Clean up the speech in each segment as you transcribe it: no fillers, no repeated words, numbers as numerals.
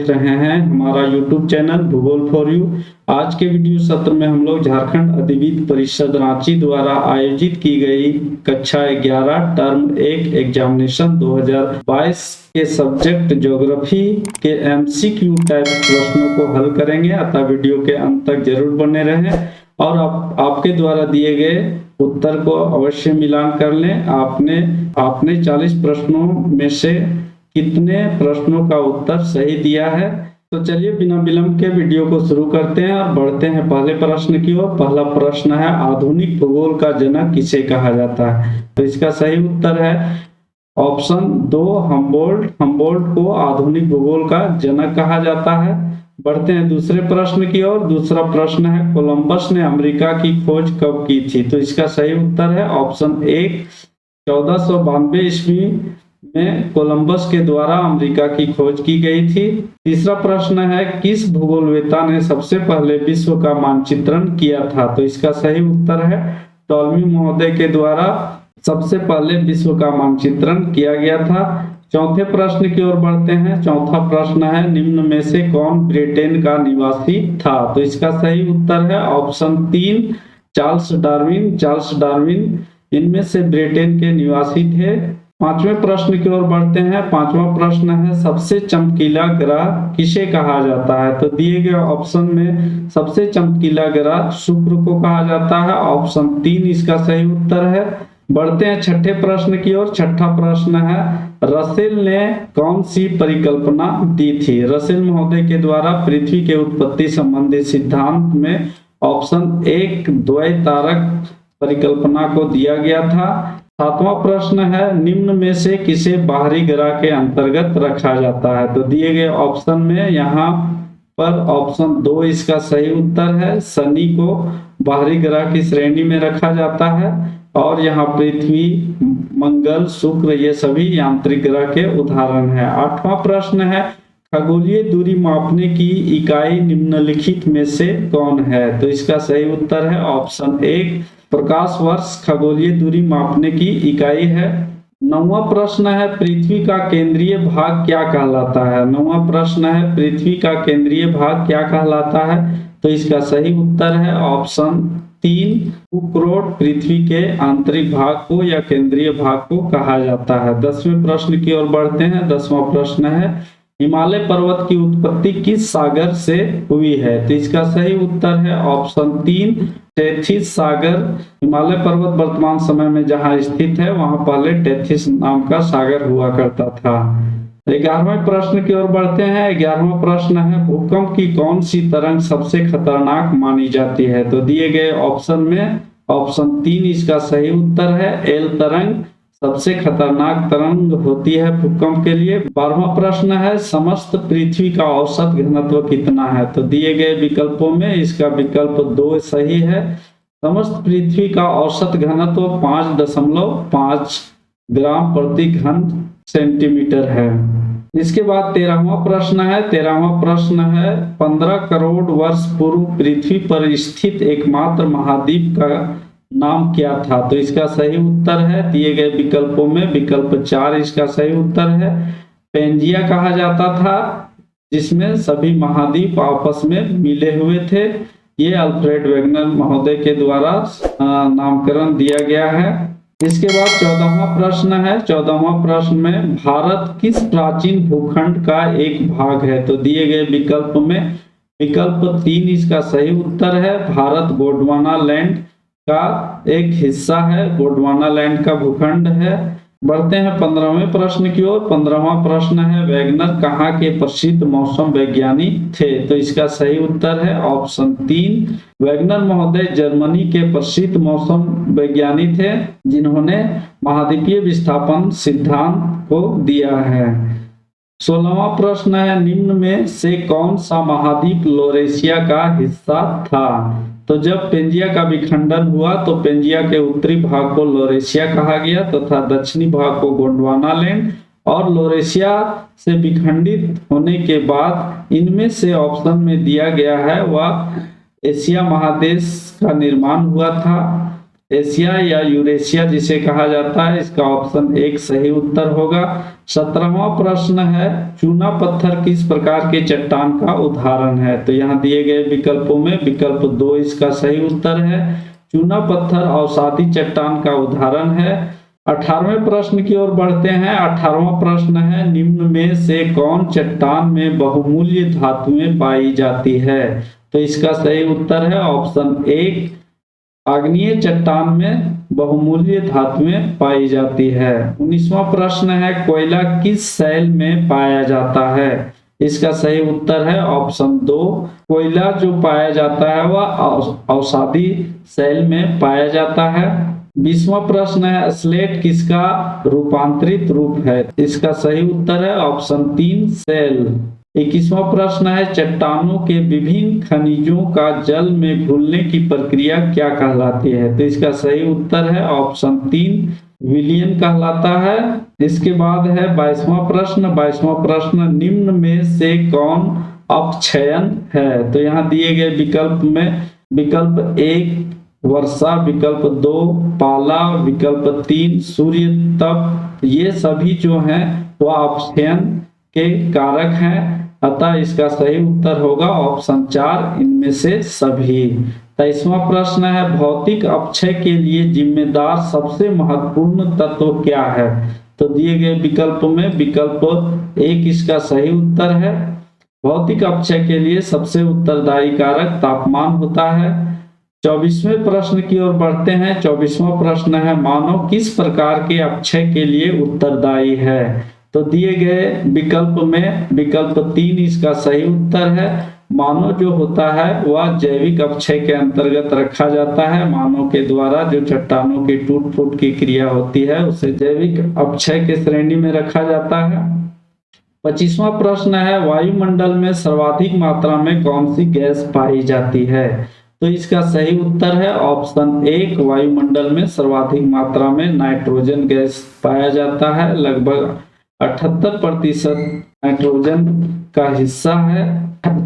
देख रहे हैं हमारा YouTube चैनल भूगोल फॉर यू। आज के वीडियो सत्र में हम लोग झारखंड अधिविद्य परिषद रांची द्वारा आयोजित की गई कक्षा 11 टर्म 1 एग्जामिनेशन 2022 के सब्जेक्ट ज्योग्राफी के MCQ टाइप प्रश्नों को हल करेंगे, अतः वीडियो के अंत तक जरूर बने रहें और आपके द्वारा दिए गए उत्तर को अवश्य मिलान कर लें। आपने 40 प्रश्नों में से कितने प्रश्नों का उत्तर सही दिया है। तो चलिए बिना विलंब के वीडियो को शुरू करते हैं और बढ़ते हैं पहले प्रश्न की ओर। पहला प्रश्न है, आधुनिक भूगोल का जनक किसे कहा जाता है? तो इसका सही उत्तर है ऑप्शन 2 हम्बोल्ट को आधुनिक भूगोल का जनक कहा जाता है। बढ़ते हैं दूसरे प्रश्न की ओर। दूसरा प्रश्न है, कोलंबस ने अमेरिका की खोज कब की थी? तो इसका सही उत्तर है ऑप्शन 1 1492 ईस्वी में कोलंबस के द्वारा अमेरिका की खोज की गई थी। तीसरा प्रश्न है, किस भूगोलवेत्ता ने सबसे पहले विश्व का मानचित्रण किया था? तो इसका सही उत्तर है टॉलमी महोदय के द्वारा सबसे पहले विश्व का मानचित्रण किया गया था। चौथे प्रश्न की ओर बढ़ते हैं। चौथा प्रश्न है, निम्न में से कौन ब्रिटेन का निवासी था? तो इसका सही उत्तर है ऑप्शन 3 चार्ल्स डार्विन इनमें से ब्रिटेन के निवासी थे। पांचवें प्रश्न की ओर बढ़ते हैं। पांचवा प्रश्न है, सबसे चमकीला ग्रह किसे कहा जाता है? तो दिए गए ऑप्शन में सबसे चमकीला ग्रह शुक्र को कहा जाता है। ऑप्शन 3 इसका सही उत्तर है। बढ़ते हैं छठे प्रश्न की ओर। छठा प्रश्न है, रसेल ने कौन सी परिकल्पना दी थी? रसेल महोदय के द्वारा पृथ्वी के उत्पत्ति संबंधी सिद्धांत में ऑप्शन 1 द्वैतारक परिकल्पना को दिया गया था। सातवां प्रश्न है, निम्न में से किसे बाहरी ग्रह के अंतर्गत रखा जाता है? तो दिए गए ऑप्शन में यहाँ पर ऑप्शन 2 इसका सही उत्तर है। शनि को बाहरी ग्रह की श्रेणी में रखा जाता है और यहाँ पृथ्वी, मंगल, शुक्र ये सभी यांत्रिक ग्रह के उदाहरण है। आठवां प्रश्न है, खगोलीय दूरी मापने की इकाई निम्नलिखित में से कौन है? तो इसका सही उत्तर है ऑप्शन 1 प्रकाश वर्ष खगोलीय दूरी मापने की इकाई है। नौवां प्रश्न है, पृथ्वी का केंद्रीय भाग क्या कहलाता है? नौवां प्रश्न है, पृथ्वी का केंद्रीय भाग क्या कहलाता है? तो इसका सही उत्तर है ऑप्शन 3 भूक्रोट पृथ्वी के आंतरिक भाग को या केंद्रीय भाग को कहा जाता है। 10वें प्रश्न की ओर बढ़ते हैं। 10वां प्रश्न है, हिमालय पर्वत की उत्पत्ति किस सागर से हुई है? तो इसका सही उत्तर है ऑप्शन 3 टेथिस सागर। हिमालय पर्वत वर्तमान समय में जहां स्थित है वहां पहले टेथिस नाम का सागर हुआ करता था। 11वें प्रश्न की ओर बढ़ते हैं। 11वां प्रश्न है, भूकंप की कौन सी तरंग सबसे खतरनाक मानी जाती है? तो दिए गए ऑप्शन में ऑप्शन 3 इसका सही उत्तर है। एल तरंग सबसे खतरनाक तरंग होती है भूकंप के लिए। 12वां प्रश्न है, समस्त पृथ्वी का औसत घनत्व कितना है? तो दिए गए विकल्पों में इसका विकल्प 2 सही है। समस्त पृथ्वी का औसत घनत्व 5.5 ग्राम प्रति घन सेंटीमीटर है। इसके बाद 13वां प्रश्न है। 13वां प्रश्न है, 15 करोड़ वर्ष पूर्व पृथ्वी पर स्थित एकमात्र महाद्वीप का नाम क्या था? तो इसका सही उत्तर है दिए गए विकल्पों में विकल्प 4 इसका सही उत्तर है। पेंजिया कहा जाता था, जिसमें सभी महाद्वीप आपस में मिले हुए थे। ये अल्फ्रेड वेगनर महोदय के द्वारा नामकरण दिया गया है। इसके बाद 14वां प्रश्न है। 14वां प्रश्न में, भारत किस प्राचीन भूखंड का एक भाग है? तो दिए गए विकल्प में विकल्प 3 इसका सही उत्तर है। भारत गोंडवाना लैंड का एक हिस्सा है, गोंडवाना लैंड का भूखंड है। बढ़ते हैं 15वें प्रश्न की ओर। 15वां प्रश्न है, वैगनर कहाँ के प्रसिद्ध मौसम विज्ञानी थे? तो इसका सही उत्तर है ऑप्शन 3 वैगनर महोदय जर्मनी के प्रसिद्ध मौसम विज्ञानी थे, जिन्होंने महाद्वीपीय विस्थापन सिद्धांत को दिया है। 16वां प्रश्न है, निम्न में से कौन सा महाद्वीप लॉरेशिया का हिस्सा था? तो जब पेंजिया का विखंडन हुआ तो पेंजिया के उत्तरी भाग को लॉरेशिया कहा गया तथा दक्षिणी भाग को गोंडवाना लैंड, और लॉरेशिया से विखंडित होने के बाद इनमें से ऑप्शन में दिया गया है वह एशिया महादेश का निर्माण हुआ था। एशिया या यूरेशिया जिसे कहा जाता है, इसका ऑप्शन 1 सही उत्तर होगा। 17वां प्रश्न है, चूना पत्थर किस प्रकार के चट्टान का उदाहरण है? तो यहाँ दिए गए विकल्पों में विकल्प 2 इसका सही उत्तर है। चूना पत्थर अवसादी चट्टान का उदाहरण है। 18वें प्रश्न की ओर बढ़ते हैं। 18वां प्रश्न है, निम्न में से कौन चट्टान में बहुमूल्य धातुएं पाई जाती है? तो इसका सही उत्तर है ऑप्शन 1, आग्नेय चट्टान में बहुमूल्य धातुएं पाई जाती है। 19वां प्रश्न है, कोयला किस शैल में पाया जाता है? इसका सही उत्तर है ऑप्शन 2, कोयला जो पाया जाता है वह अवसादी शैल में पाया जाता है। 20वां प्रश्न है, स्लेट किसका रूपांतरित रूप है? इसका सही उत्तर है ऑप्शन 3, शैल। 21वां प्रश्न है, चट्टानों के विभिन्न खनिजों का जल में घुलने की प्रक्रिया क्या कहलाती है? तो इसका सही उत्तर है ऑप्शन 3, विलयन कहलाता है। इसके बाद है 22वां प्रश्न। 22वां प्रश्न, निम्न में से कौन अपक्षयन है? तो यहाँ दिए गए विकल्प में विकल्प 1 वर्षा, विकल्प 2 पाला, विकल्प 3 सूर्य तप, ये सभी जो हैं वह अपक्षयन के कारक हैं, अतः इसका सही उत्तर होगा ऑप्शन 4, इनमें से सभी। 23वां प्रश्न है, भौतिक अपक्षय के लिए जिम्मेदार सबसे महत्वपूर्ण तत्व क्या है? तो दिए गए विकल्प में विकल्प 1 इसका सही उत्तर है। भौतिक अपक्षय के लिए सबसे उत्तरदायी कारक तापमान होता है। 24वें प्रश्न की ओर बढ़ते हैं। 24वां प्रश्न है, मानव किस प्रकार के अपक्षय के लिए उत्तरदायी है? तो दिए गए विकल्प में विकल्प 3 इसका सही उत्तर है। मानव जो होता है वह जैविक अपक्षय के अंतर्गत रखा जाता है। मानव के द्वारा जो चट्टानों की टूट फूट की क्रिया होती है उसे जैविक अपक्षय के श्रेणी में रखा जाता है। 25वां प्रश्न है, वायुमंडल में सर्वाधिक मात्रा में कौन सी गैस पाई जाती है? तो इसका सही उत्तर है ऑप्शन 1, वायुमंडल में सर्वाधिक मात्रा में नाइट्रोजन गैस पाया जाता है। लगभग 78% नाइट्रोजन का हिस्सा है।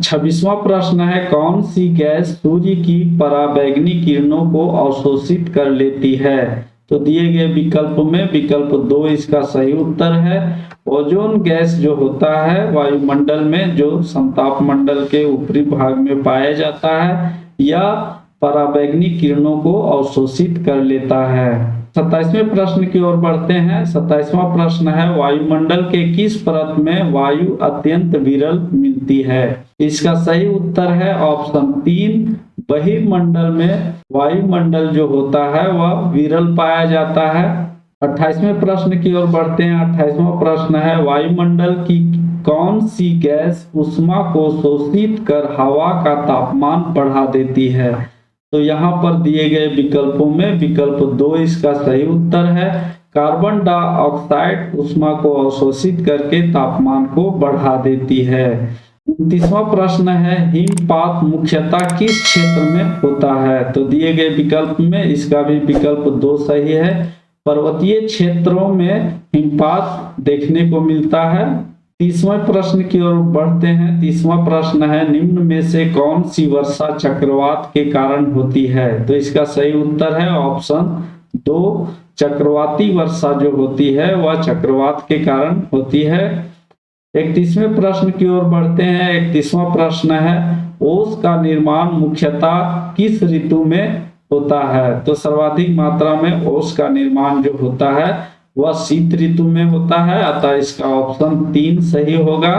26वां प्रश्न है, कौन सी गैस सूर्य की पराबैंगनी किरणों को अवशोषित कर लेती है? तो दिए गए विकल्प में विकल्प 2 इसका सही उत्तर है। ओजोन गैस जो होता है वायुमंडल में जो समताप मंडल के ऊपरी भाग में पाया जाता है, यह पराबैंगनी किरणों को अवशोषित कर लेता है। 27वें प्रश्न की ओर बढ़ते हैं। 27वां प्रश्न है, वायुमंडल के किस परत में वायु अत्यंत विरल मिलती है? इसका सही उत्तर है ऑप्शन 3, बहिर्मंडल में वायुमंडल जो होता है वह विरल पाया जाता है। 28वें प्रश्न की ओर बढ़ते हैं। 28वां प्रश्न है, वायुमंडल की कौन सी गैस ऊष्मा को शोषित कर हवा का तापमान बढ़ा देती है? तो यहाँ पर दिए गए विकल्पों में विकल्प 2 इसका सही उत्तर है। कार्बन डाइऑक्साइड ऊष्मा को अवशोषित करके तापमान को बढ़ा देती है। 29वां प्रश्न है, हिमपात मुख्यतः किस क्षेत्र में होता है? तो दिए गए विकल्प में इसका भी विकल्प 2 सही है। पर्वतीय क्षेत्रों में हिमपात देखने को मिलता है। 30वें प्रश्न की ओर बढ़ते हैं। 30वां प्रश्न है, निम्न में से कौन सी वर्षा चक्रवात के कारण होती है? तो इसका सही उत्तर है ऑप्शन 2, चक्रवाती वर्षा जो होती है वह चक्रवात के कारण होती है। 31वें प्रश्न की ओर बढ़ते हैं। 31वां प्रश्न है, ओस का निर्माण मुख्यतः किस ऋतु में होता है? तो सर्वाधिक मात्रा में ओस का निर्माण जो होता है वह शीत ऋतु में होता है, अतः इसका ऑप्शन 3 सही होगा।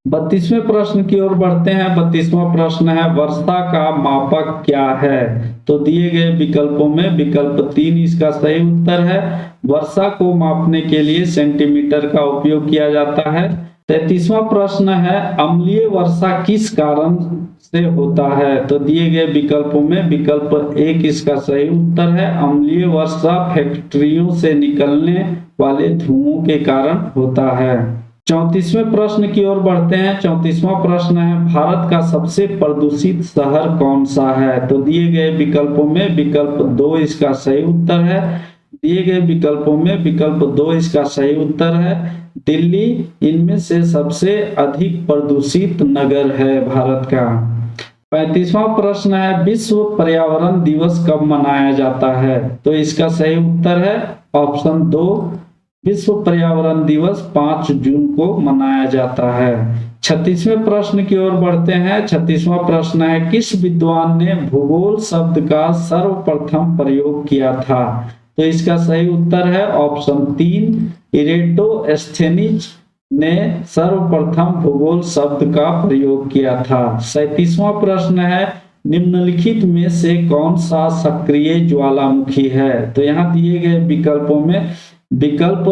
32वें प्रश्न की ओर बढ़ते हैं। 32वां प्रश्न है, वर्षा का मापक क्या है? तो दिए गए विकल्पों में विकल्प 3 इसका सही उत्तर है। वर्षा को मापने के लिए सेंटीमीटर का उपयोग किया जाता है। 33वां प्रश्न है, अम्लीय वर्षा किस कारण से होता है? तो दिए गए विकल्पों में विकल्प 1 इसका सही उत्तर है। अम्लीय वर्षा फैक्ट्रियों से निकलने वाले धुओं के कारण होता है। 34वें प्रश्न की ओर बढ़ते हैं। 34वां प्रश्न है, भारत का सबसे प्रदूषित शहर कौन सा है? तो दिए गए विकल्पों में विकल्प 2 इसका सही उत्तर है। दिए गए विकल्पों में विकल्प 2 इसका सही उत्तर है। दिल्ली इनमें से सबसे अधिक प्रदूषित नगर है भारत का। 35वां प्रश्न है, विश्व पर्यावरण दिवस कब मनाया जाता है? तो इसका सही उत्तर है ऑप्शन 2, विश्व पर्यावरण दिवस 5 जून को मनाया जाता है। 36वें प्रश्न की ओर बढ़ते हैं। 36वां प्रश्न है, किस विद्वान ने भूगोल शब्द का सर्वप्रथम प्रयोग किया था? तो इसका सही उत्तर है ऑप्शन 3, इरेटोस्थेनीज ने सर्वप्रथम भूगोल शब्द का प्रयोग किया था। 37वां प्रश्न है, निम्नलिखित में से कौन सा सक्रिय ज्वालामुखी है? तो यहाँ दिए गए विकल्पों में विकल्प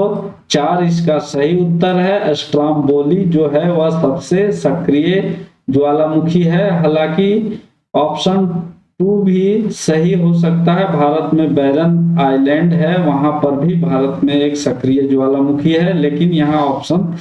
4 इसका सही उत्तर है। स्ट्रोम्बोली जो है वह सबसे सक्रिय ज्वालामुखी है। हालांकि ऑप्शन 2 भी सही हो सकता है। भारत में बैरन आइलैंड है, वहां पर भी भारत में एक सक्रिय ज्वालामुखी है, लेकिन यहाँ ऑप्शन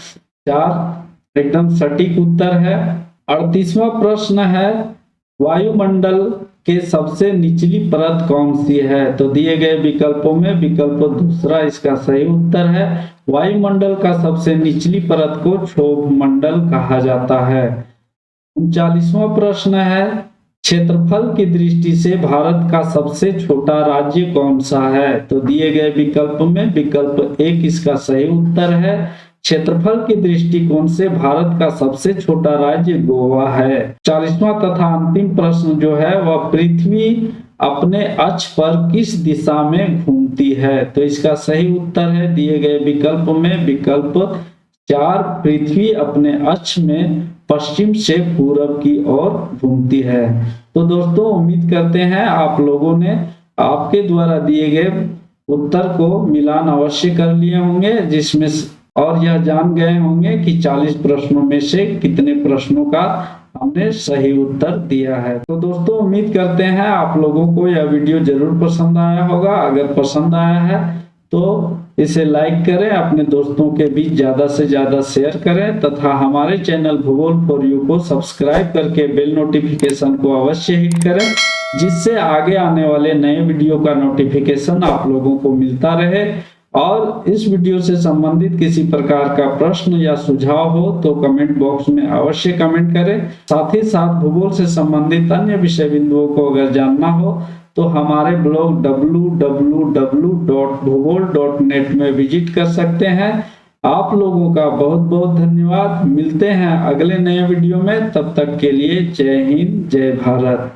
4 एकदम सटीक उत्तर है। 38वां प्रश्न है, वायुमंडल के सबसे निचली परत कौन सी है? तो दिए गए विकल्पों में विकल्प दूसरा इसका सही उत्तर है। वायुमंडल का सबसे निचली परत को क्षोभ मंडल कहा जाता है। 39वां प्रश्न है, क्षेत्रफल की दृष्टि से भारत का सबसे छोटा राज्य कौन सा है? तो दिए गए विकल्प में विकल्प 1 इसका सही उत्तर है। क्षेत्रफल के दृष्टिकोण से भारत का सबसे छोटा राज्य गोवा है। 40वां तथा अंतिम प्रश्न जो है वह पृथ्वी अपने अक्ष पर किस दिशा में घूमती है? तो इसका सही उत्तर है दिए गए विकल्प में विकल्प 4, पृथ्वी अपने अक्ष में पश्चिम से पूरब की ओर घूमती है। तो दोस्तों उम्मीद करते हैं आप लोगों ने आपके द्वारा दिए गए उत्तर को मिलान अवश्य कर लिए होंगे, जिसमें और यह जान गए होंगे कि 40 प्रश्नों में से कितने प्रश्नों का हमने सही उत्तर दिया है। तो दोस्तों उम्मीद करते हैं आप लोगों को यह वीडियो जरूर पसंद आया होगा। अगर पसंद आया है तो इसे लाइक करें, अपने दोस्तों के बीच ज्यादा से ज्यादा शेयर करें तथा हमारे चैनल भूगोल फॉर यू को सब्सक्राइब करके बेल नोटिफिकेशन को अवश्य हिट करें, जिससे आगे आने वाले नए वीडियो का नोटिफिकेशन आप लोगों को मिलता रहे। और इस वीडियो से संबंधित किसी प्रकार का प्रश्न या सुझाव हो तो कमेंट बॉक्स में अवश्य कमेंट करें। साथ ही साथ भूगोल से संबंधित अन्य विषय बिंदुओं को अगर जानना हो तो हमारे ब्लॉग www.bhugol.net में विजिट कर सकते हैं। आप लोगों का बहुत बहुत धन्यवाद। मिलते हैं अगले नए वीडियो में, तब तक के लिए जय हिंद जय भारत।